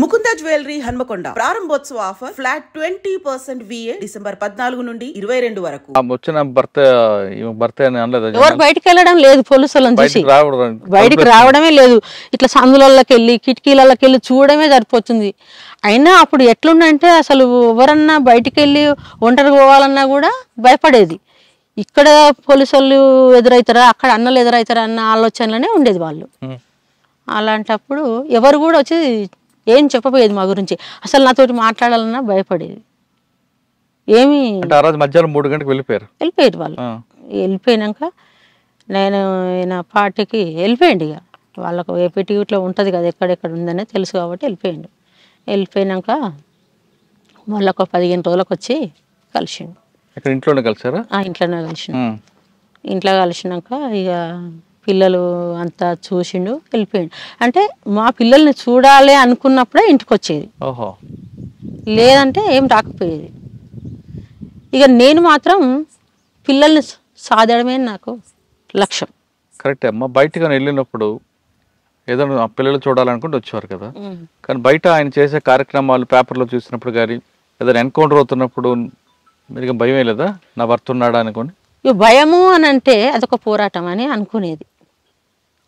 Mukunda jewellery Hanamkonda ప్రారంభోత్సవ offer flat 20% VA December 14 నుండి 22 వరకు. వచ్చిన భర్త ఎవరు బయటికి వెళ్ళడం లేదు, పోలీసులను చూసి బయటికి రావడమే లేదు. ఇట్లా సందులకి వెళ్ళి కిటికీలకి వెళ్ళి చూడడమే సరిపోతుంది. అయినా అప్పుడు ఎట్లుందంటే అసలు ఎవరన్నా బయటికి వెళ్ళి ఒంటరికి పోవాలన్నా కూడా భయపడేది. ఇక్కడ పోలీసు వాళ్ళు ఎదురవుతారా, అక్కడ అన్నలు ఎదురవుతారా అన్న ఆలోచనలోనే ఉండేది వాళ్ళు. అలాంటప్పుడు ఎవరు కూడా వచ్చి ఏం చెప్పబోయేది మా గురించి, అసలు నాతోటి మాట్లాడాలన్నా భయపడేది. ఏమి మధ్యాహ్నం 3 గంటలకు వెళ్ళిపోయారు వాళ్ళు. వెళ్ళిపోయినాక నేను నా పార్టీకి వెళ్ళిపోయింది. ఇక వాళ్ళకు ఏపీటీ ఇట్లా ఉంటుంది కదా, ఎక్కడెక్కడ ఉందనే తెలుసు కాబట్టి వెళ్ళిపోయిండు. వెళ్ళిపోయినాక మళ్ళీ ఒక 15 రోజులకు వచ్చి కలిసిండు. ఇంట్లోనే కలిసారా? ఇంట్లోనే కలిసిండు. ఇంట్లో కలిసినాక ఇక పిల్లలు అంతా చూసిండు, వెళ్ళిపోయిండు. అంటే మా పిల్లల్ని చూడాలి అనుకున్నప్పుడే ఇంటికి వచ్చేది, లేదంటే ఏం రాకపోయేది. ఇక నేను మాత్రం పిల్లల్ని సాధడమే నాకు లక్ష్యం. కరెక్ట్ అమ్మా. బయటకు వెళ్ళినప్పుడు ఏదైనా పిల్లలు చూడాలనుకుంటే వచ్చేవారు కదా, కానీ బయట ఆయన చేసే కార్యక్రమాలు పేపర్లో చూసినప్పుడు కానీ ఏదైనా ఎన్కౌంటర్ అవుతున్నప్పుడు మీరు భయం లేదా, నా భర్త ఉన్నాడా అనుకోని? భయము అని అంటే అదొక పోరాటం అని అనుకునేది.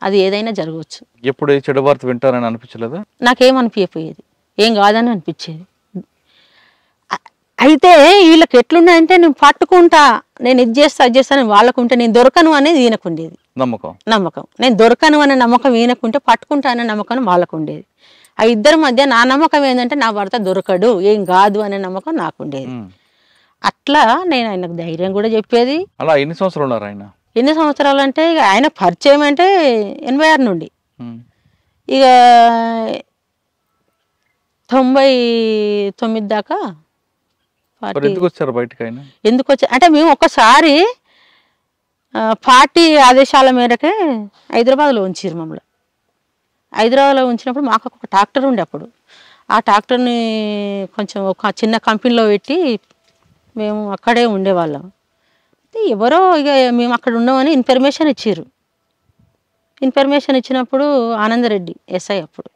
అది ఏదైనా జరగవచ్చు. ఎప్పుడు చెడు వార్త వింటారని అనిపించలేదా? నాకేమనిపించపోయేది, ఏం కాదని అనిపించేది. అయితే వీళ్ళకి ఎట్లున్నాయంటే నేను పట్టుకుంటా, నేను ఇది చేస్తా అది చేస్తాను వాళ్ళకుంటే నేను దొరకను అనేది ఈయనకుండేది నమ్మకం. నేను దొరకను అనే నమ్మకం ఈయనకుంటే, పట్టుకుంటా అనే నమ్మకం వాళ్ళకు ఉండేది. ఆ ఇద్దరి మధ్య నా నమ్మకం ఏంటంటే నా భర్త దొరకడు, ఏం కాదు అనే నమ్మకం నాకుండేది. అట్లా నేను ఆయనకు ధైర్యం కూడా చెప్పేది. అలా ఎన్ని సంవత్సరాలు ఉన్నారు ఆయన? ఎన్ని సంవత్సరాలు అంటే ఇక ఆయన పరిచయం అంటే 86 నుండి ఇక 99 దాకా. ఎందుకు వచ్చా అంటే మేము ఒక్కసారి పార్టీ ఆదేశాల మేరకే హైదరాబాద్లో ఉంచారు మమ్మల్ని. హైదరాబాద్లో ఉంచినప్పుడు మాకు ఒక ట్రాక్టర్ ఉండే, అప్పుడు ఆ ట్రాక్టర్ని కొంచెం ఒక చిన్న కంపెనీలో పెట్టి మేము అక్కడే ఉండేవాళ్ళం. ఎవరో ఇక మేము అక్కడ ఉన్నామని ఇన్ఫర్మేషన్ ఇచ్చారు. ఇన్ఫర్మేషన్ ఇచ్చినప్పుడు ఆనందరెడ్డి ఎస్ఐ అప్పుడు.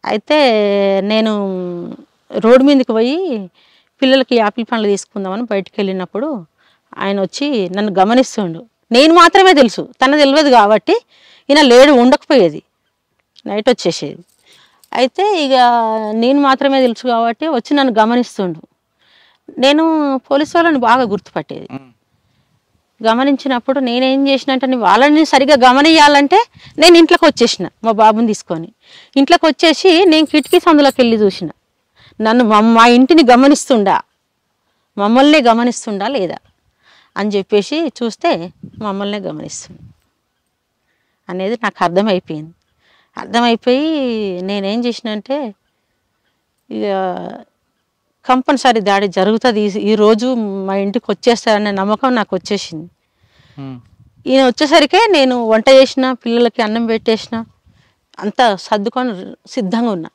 అయితే నేను రోడ్డు మీదకి పోయి పిల్లలకి యాపిల్ పండ్లు తీసుకుందామని బయటికి వెళ్ళినప్పుడు ఆయన వచ్చి నన్ను గమనిస్తుండు. నేను మాత్రమే తెలుసు, తన తెలియదు కాబట్టి ఈయన లేడు, ఉండకపోయేది, నైట్ వచ్చేసేది. అయితే ఇక నేను మాత్రమే తెలుసు కాబట్టి వచ్చి నన్ను గమనిస్తుండు. నేను పోలీసు వాళ్ళని బాగా గుర్తుపట్టేది. గమనించినప్పుడు నేనేం చేసినట్టు వాళ్ళని సరిగా గమనియాలంటే నేను ఇంట్లోకి వచ్చేసిన, మా బాబుని తీసుకొని ఇంట్లోకి వచ్చేసి నేను కిటికీ సందులోకి వెళ్ళి చూసిన, నన్ను మా ఇంటిని మమ్మల్నే గమనిస్తుండా లేదా అని చెప్పేసి చూస్తే మమ్మల్నే గమనిస్తుంది అనేది నాకు అర్థమైపోయింది. అర్థమైపోయి నేనేం చేసినంటే ఇక కంపల్సరీ దాడి జరుగుతుంది, ఈరోజు మా ఇంటికి వచ్చేస్తారనే నమ్మకం నాకు వచ్చేసింది. ఈయన వచ్చేసరికే నేను వంట చేసిన, పిల్లలకి అన్నం పెట్టేసిన, అంతా సర్దుకొని సిద్ధంగా ఉన్నా.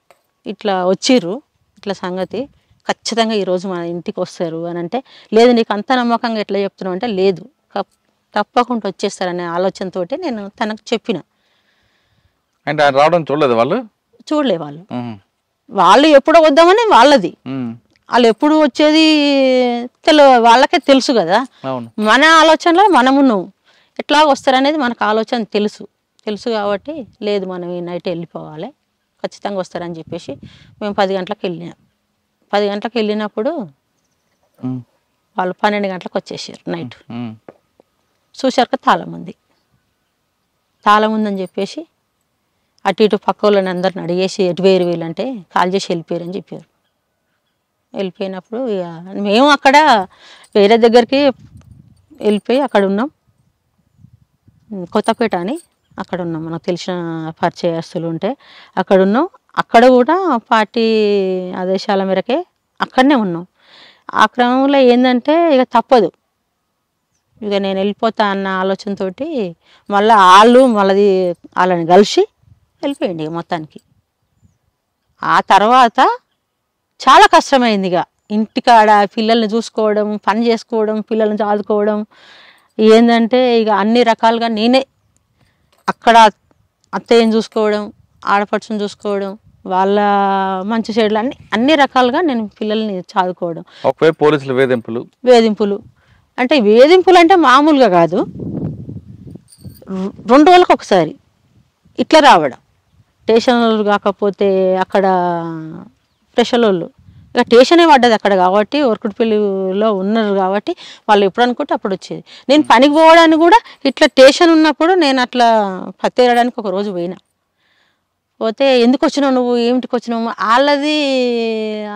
ఇట్లా వచ్చిర్రు, ఇట్లా సంగతి ఖచ్చితంగా ఈరోజు మా ఇంటికి వస్తారు అని అంటే, లేదు నీకు అంత నమ్మకంగా ఎట్లా చెప్తున్నావు అంటే, లేదు తప్పకుండా వచ్చేస్తారనే ఆలోచనతో నేను తనకు చెప్పిన. చూడలేదు వాళ్ళు ఎప్పుడో వద్దామని వాళ్ళది, వాళ్ళు ఎప్పుడు వచ్చేది వాళ్ళకే తెలుసు కదా. మన ఆలోచనలో మనమున్నాం, ఎట్లా వస్తారనేది మనకు ఆలోచన తెలుసు కాబట్టి లేదు మనం ఈ నైట్ వెళ్ళిపోవాలి, ఖచ్చితంగా వస్తారని చెప్పేసి మేము 10 గంటలకు వెళ్ళినాం. 10 గంటలకు వెళ్ళినప్పుడు వాళ్ళు 12 గంటలకు వచ్చేసారు నైట్. చూసాక తాళం ఉందని చెప్పేసి అటు ఇటు పక్క వాళ్ళని అందరిని అడిగేసి ఎటు వేరు వీళ్ళంటే కాల్ చేసి వెళ్ళిపోయారని చెప్పారు. వెళ్ళిపోయినప్పుడు ఇక మేము అక్కడ వేరే దగ్గరికి వెళ్ళిపోయి అక్కడ ఉన్నాం, కొత్తపేట అని అక్కడ ఉన్నాం, మనకు తెలిసిన పరిచయస్తులు ఉంటే అక్కడ ఉన్నాం. అక్కడ కూడా పార్టీ ఆదేశాల మేరకే అక్కడనే ఉన్నాం. ఆ క్రమంలో ఏంటంటే ఇక తప్పదు, ఇక నేను వెళ్ళిపోతా అన్న ఆలోచనతో మళ్ళీ వాళ్ళని కలిసి వెళ్ళిపోయింది మొత్తానికి. ఆ తర్వాత చాలా కష్టమైంది. ఇక ఇంటికాడ పిల్లల్ని చూసుకోవడం, పని చేసుకోవడం, పిల్లల్ని చదువుకోవడం ఏంటంటే ఇక అన్ని రకాలుగా నేనే అక్కడ అత్తయ్యని చూసుకోవడం, ఆడపడుచుని చూసుకోవడం, వాళ్ళ మంచి చెడులు అన్ని రకాలుగా నేను పిల్లల్ని చదువుకోవడం. ఒకవైపు పోలీసులు వేధింపులు అంటే వేధింపులు అంటే మామూలుగా కాదు, 2 రోజులకు ఒకసారి ఇట్లా రావడం. స్టేషన్ వాళ్ళు కాకపోతే అక్కడ స్పెషల్ వాళ్ళు ఇక స్టేషనే పడ్డది అక్కడ కాబట్టి, ఒరకుటిపల్లిలో ఉన్నారు కాబట్టి వాళ్ళు ఎప్పుడు అనుకుంటే అప్పుడు వచ్చేది. నేను పనికి పోవడానికి కూడా ఇట్లా స్టేషన్ ఉన్నప్పుడు నేను అట్లా పత్తేరడానికి ఒక రోజు పోయినా. పోతే ఎందుకు వచ్చినావు నువ్వు, ఏమిటికి వచ్చినావు,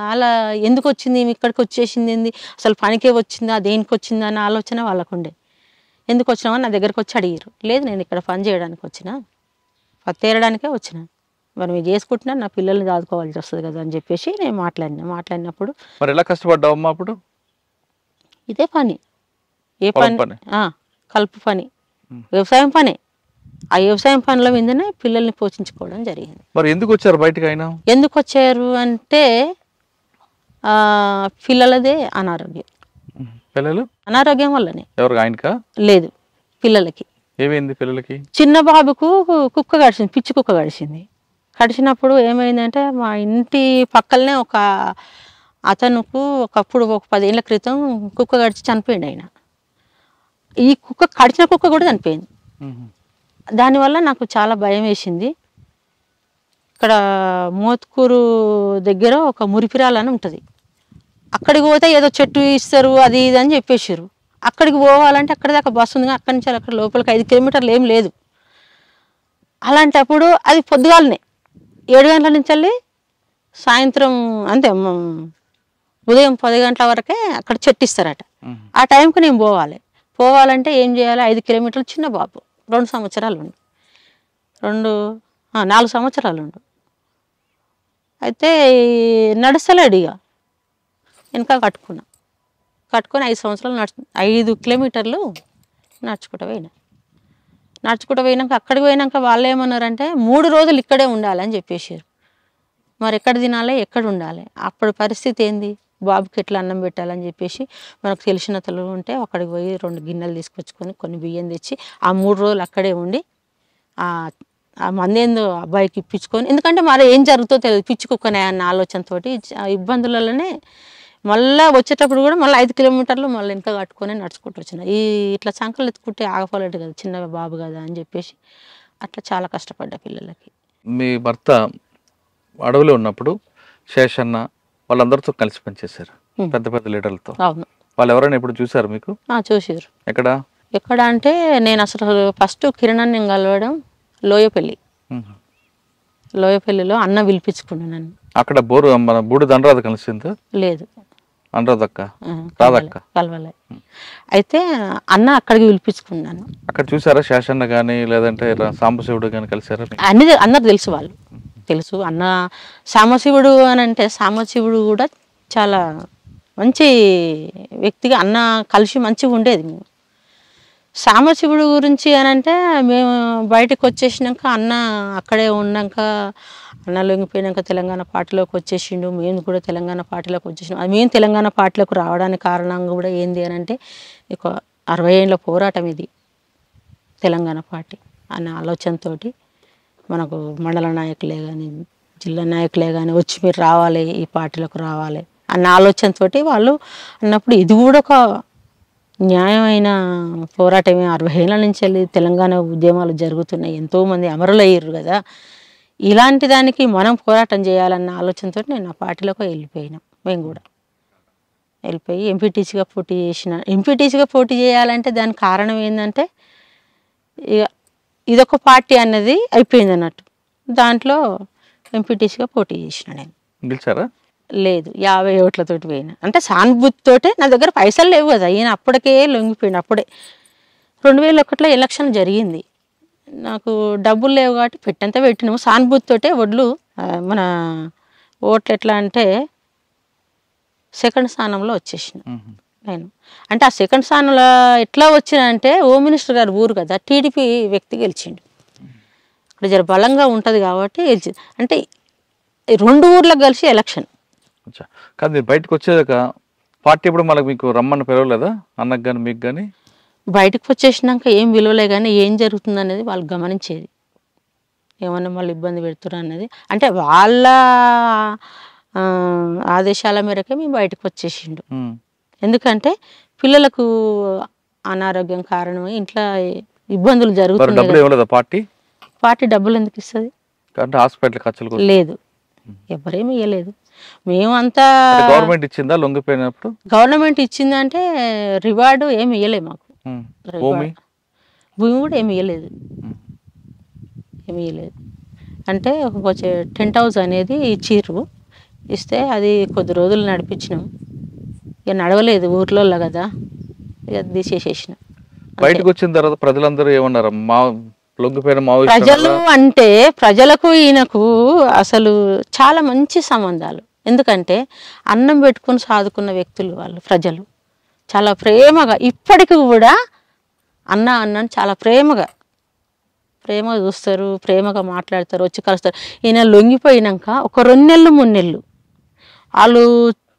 వాళ్ళ ఎందుకు వచ్చింది ఇక్కడికి వచ్చేసింది ఏంది, అసలు పనికే వచ్చిందా దేనికి వచ్చిందా అన్న ఆలోచన వాళ్ళకు ఉండే. ఎందుకు వచ్చినావని నా దగ్గరకు వచ్చి అడిగారు. లేదు నేను ఇక్కడ పని చేయడానికి వచ్చిన, పత్తేరడానికే వచ్చిన, మరి మీరు చేసుకుంటున్నా నా పిల్లల్ని చదువుకోవాల్సి వస్తుంది కదా అని చెప్పేసి నేను మాట్లాడినప్పుడు మరి ఎలా కష్టపడ్డావమ్మా అప్పుడు? ఇదే పని, ఏ పని, కలుపు పని, వ్యవసాయం పని. ఆ వ్యవసాయం పనుల మీదనే పిల్లల్ని పోషించుకోవడం జరిగింది. మరి ఎందుకు వచ్చారు బయటకు? అయినా ఎందుకు వచ్చారు అంటే పిల్లలదే అనారోగ్యం. పిల్లలు అనారోగ్యం వల్లనే. ఎవరికి? ఆయనకా? లేదు, పిల్లలకి. ఏమైంది పిల్లలకి? చిన్న బాబుకు కుక్క కడిచింది, పిచ్చి కుక్క కడిచింది. కడిచినప్పుడు ఏమైందంటే మా ఇంటి పక్కలనే ఒక అతనుకు ఒకప్పుడు ఒక 10 ఏళ్ల క్రితం కుక్క కడిచి చనిపోయింది ఆయన. ఈ కుక్క కడిచిన కుక్క కూడా చనిపోయింది. దానివల్ల నాకు చాలా భయం వేసింది. ఇక్కడ మోత్కూరు దగ్గర ఒక మురిపిరాలని ఉంటుంది, అక్కడికి పోతే ఏదో చెట్టు ఇస్తారు అది ఇది అని చెప్పేసారు. అక్కడికి పోవాలంటే అక్కడ దాకా బస్సు ఉంది, అక్కడి నుంచి అక్కడ లోపలికి 5 కిలోమీటర్లు ఏం లేదు. అలాంటప్పుడు అది పొద్దుగాలనే 7 గంటల నుంచి వెళ్ళి సాయంత్రం అంతే ఉదయం 10 గంటల వరకే అక్కడ చెట్టు ఇస్తారట. ఆ టైంకి నేను పోవాలంటే ఏం చేయాలి? 5 కిలోమీటర్లు, చిన్న బాబు 2 సంవత్సరాలు ఉండు, 4 సంవత్సరాలు ఉండు. అయితే నడుస్తలేడు, ఇక వెనక కట్టుకొని 5 సంవత్సరాలు 5 కిలోమీటర్లు నడుచుకుంటూ పోయినాక అక్కడికి పోయినాక వాళ్ళు ఏమన్నారంటే 3 రోజులు ఇక్కడే ఉండాలని చెప్పేసారు. మరి ఎక్కడ తినాలి, ఎక్కడ ఉండాలి? అప్పుడు పరిస్థితి ఏంది, బాబుకి ఎట్లా అన్నం పెట్టాలని చెప్పేసి మనకు తెలిసిన తల్లు ఉంటే అక్కడికి పోయి 2 గిన్నెలు తీసుకొచ్చుకొని కొన్ని బియ్యం తెచ్చి ఆ 3 రోజులు అక్కడే ఉండి ఆ మందేందో అబ్బాయికి ఇప్పించుకొని, ఎందుకంటే మరి ఏం జరుగుతుందో తెలియదు, పిచ్చి కుక్కనే అన్న ఆలోచనతో ఇబ్బందులలోనే మళ్ళీ వచ్చేటప్పుడు కూడా మళ్ళీ 5 కిలోమీటర్లు మళ్ళీ వెనక కట్టుకొని నడుచుకుంటూ వచ్చిన. ఇట్లా సంకలు ఎత్తుకుంటే ఆగపోలేడు కదా, చిన్న బాబు కదా అని చెప్పేసి అట్లా చాలా కష్టపడ్డా పిల్లలకి. మీ భర్త అడవిలో ఉన్నప్పుడు శేషన్న వాళ్ళందరితో కలిసి పనిచేశారు, పెద్ద పెద్ద లీడర్లతో. అవును. వాళ్ళు ఎవరైనా ఎప్పుడు చూసారు మీకు? చూసారు. ఎక్కడ అంటే నేను అసలు ఫస్ట్ కిరణాన్ని కలవడం లోయపల్లిలో అన్న పిలిపించుకున్నాను నన్ను. అక్కడ మన బూడిద అనురాధ కలిసిందా? లేదు, అనురాధక్క రాధక్క కలవలే. అయితే అన్న అక్కడికి పిలిపించుకున్నాను. అక్కడ చూసారా శేషన్న కానీ లేదంటే సాంబశివుడు కానీ కలిసారా? అందరు తెలుసు, వాళ్ళు తెలుసు. అన్న సాంబశివుడు అని అంటే సాంబశివుడు కూడా చాలా మంచి వ్యక్తిగా అన్న కలిసి మంచిగా ఉండేది. మేము సాంబశివుడు గురించి అని అంటే మేము బయటకు వచ్చేసినాక అన్న అక్కడే ఉన్నాక, అన్న లొంగిపోయినాక తెలంగాణ పార్టీలోకి వచ్చేసిండు, మేము కూడా తెలంగాణ పార్టీలోకి వచ్చేసినాం. అది మేము తెలంగాణ పార్టీలోకి రావడానికి కారణం కూడా ఏంది అని అంటే ఒక 60 ఏళ్ళ పోరాటం ఇది, తెలంగాణ పార్టీ అన్న ఆలోచనతో మనకు మండల నాయకులే కానీ జిల్లా నాయకులే కానీ వచ్చి మీరు రావాలి, ఈ పార్టీలోకి రావాలి అన్న ఆలోచనతో వాళ్ళు అన్నప్పుడు ఇది కూడా ఒక న్యాయమైన పోరాటమే. 60 ఏళ్ళ నుంచి వెళ్ళి తెలంగాణ ఉద్యమాలు జరుగుతున్నాయి, ఎంతోమంది అమరులయ్యారు కదా, ఇలాంటి దానికి మనం పోరాటం చేయాలన్న ఆలోచనతో నేను ఆ పార్టీలోకి వెళ్ళిపోయినాం. మేము కూడా వెళ్ళిపోయి ఎంపీటీసీగా పోటీ చేసిన. ఎంపీటీసీగా పోటీ చేయాలంటే దానికి కారణం ఏంటంటే ఇక ఇదొక పార్టీ అన్నది అయిపోయింది అన్నట్టు, దాంట్లో ఎంపీటీసీగా పోటీ చేసిన. నేను గెలిచారా? లేదు, 50 ఓట్లతోటి పోయినా. అంటే సానుభూతితోటే, నా దగ్గర పైసలు లేవు కదా, ఈయన అప్పటికే లొంగిపోయిన. అప్పుడే 2001లో ఎలక్షన్ జరిగింది, నాకు డబ్బులు లేవు కాబట్టి పెట్టంతా పెట్టినాము. సానుభూతితోటే ఒడ్లు మన ఓట్లు ఎట్లా అంటే 2nd స్థానంలో వచ్చేసిన నేను. అంటే ఆ 2nd స్థానంలో ఎట్లా వచ్చిన అంటే హోమ్ మినిస్టర్ గారు ఊరు కదా, టీడీపీ వ్యక్తి గెలిచిండు. అక్కడ జర బలంగా ఉంటుంది కాబట్టి గెలిచింది. అంటే 2 ఊర్లకు కలిసి ఎలక్షన్. కానీ మీరు బయటకు వచ్చేదాక పార్టీ ఇప్పుడు మీకు రమ్మని పిలవలేదా అన్నకు కానీ మీకు కానీ? బయటకు వచ్చేసినాక ఏం విలువలే కానీ ఏం జరుగుతుంది అనేది వాళ్ళు గమనించేది. ఏమన్నా మళ్ళీ ఇబ్బంది పెడుతున్నారు అన్నది. అంటే వాళ్ళ ఆదేశాల మేరకే మేము బయటకు వచ్చేసిండు. ఎందుకంటే పిల్లలకు అనారోగ్యం కారణమై ఇంట్లో ఇబ్బందులు జరుగుతున్నాయి. పార్టీ డబ్బులు ఎందుకు ఇస్తుంది? హాస్పిటల్ ఖర్చులు లేదు, ఎవరేమి ఇవ్వలేదు. మేమంతా గవర్నమెంట్ ఇచ్చిందా లొంగిపోయినప్పుడు? గవర్నమెంట్ ఇచ్చిందంటే రివార్డు ఏమి ఇవ్వలేదు మాకు. భూమి కూడా ఏమి ఇవ్వలేదు, ఏమి ఇవ్వలేదు. అంటే కొంచెం టెంట్ హౌస్ అనేది ఇచ్చిర్రు, ఇస్తే అది కొద్ది రోజులు నడిపించినాం. ఇక నడవలేదు ఊర్లో కదా, ఇక తీసేసేసిన. బయటకు వచ్చిన తర్వాత ప్రజలందరూ ఏమన్నారు? ప్రజలు అంటే ప్రజలకు ఈయనకు అసలు చాలా మంచి సంబంధాలు. ఎందుకంటే అన్నం పెట్టుకుని సాదుకున్న వ్యక్తులు వాళ్ళు. ప్రజలు చాలా ప్రేమగా ఇప్పటికి కూడా అన్నని చాలా ప్రేమగా చూస్తారు, ప్రేమగా మాట్లాడతారు, వచ్చి కలుస్తారు. ఈయన లొంగిపోయినాక ఒక 2 నెలలు 3 నెలలు వాళ్ళు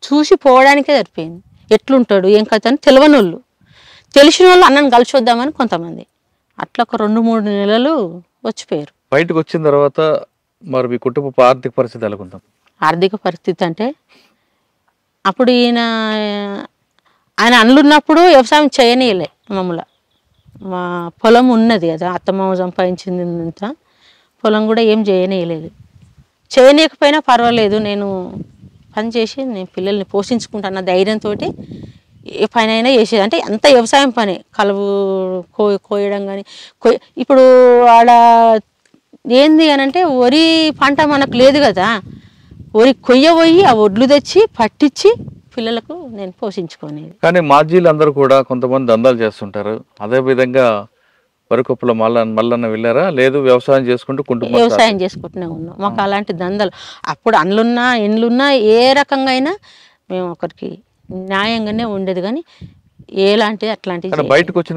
చూసి పోవడానికే సరిపోయింది. ఎట్లుంటాడు ఏం కథ అని తెలియని వాళ్ళు, తెలిసిన వాళ్ళు అన్నను కలిసి వద్దామని కొంతమంది, అట్లా ఒక 2-3 నెలలు వచ్చిపోయారు. బయటకు వచ్చిన తర్వాత మరి మీ కుటుంబ ఆర్థిక పరిస్థితి ఎలాగుందాం? ఆర్థిక పరిస్థితి అంటే అప్పుడు ఆయన అన్నున్నప్పుడు వ్యవసాయం చేయనీయలే మమ్మల్ని. మా పొలం ఉన్నది కదా, అత్తమామ సంపాదించింది అంతా, పొలం కూడా ఏం చేయనీయలేదు. చేయనీయకపోయినా పర్వాలేదు, నేను పని చేసి నేను పిల్లల్ని పోషించుకుంటాను ధైర్యంతో ఏ పని అయినా చేసేది. అంటే అంత వ్యవసాయం పని, కలువు కోయడం కానీ ఇప్పుడు ఆడ ఏంది అని అంటే వరి పంట మనకు లేదు కదా, వరి కొయ్యబోయి ఆ ఒడ్లు తెచ్చి పట్టించి పిల్లలకు నేను పోషించుకునేది. కానీ మాజీలు అందరూ కూడా కొంతమంది దందాలు చేస్తుంటారు. అదే విధంగా వరికొప్పుల మల్లన్న వెళ్ళారా? లేదు వ్యవసాయం చేసుకుంటూ వ్యవసాయం చేసుకుంటూనే ఉన్నాం. మాకు అలాంటి దందాలు అప్పుడు అండ్లున్నా ఇండ్లున్నా ఏ రకంగా అయినా మేము ఒకరికి న్యాయంగానే ఉండేది, కానీ ఎలాంటి అట్లాంటివి బయటకు వచ్చిన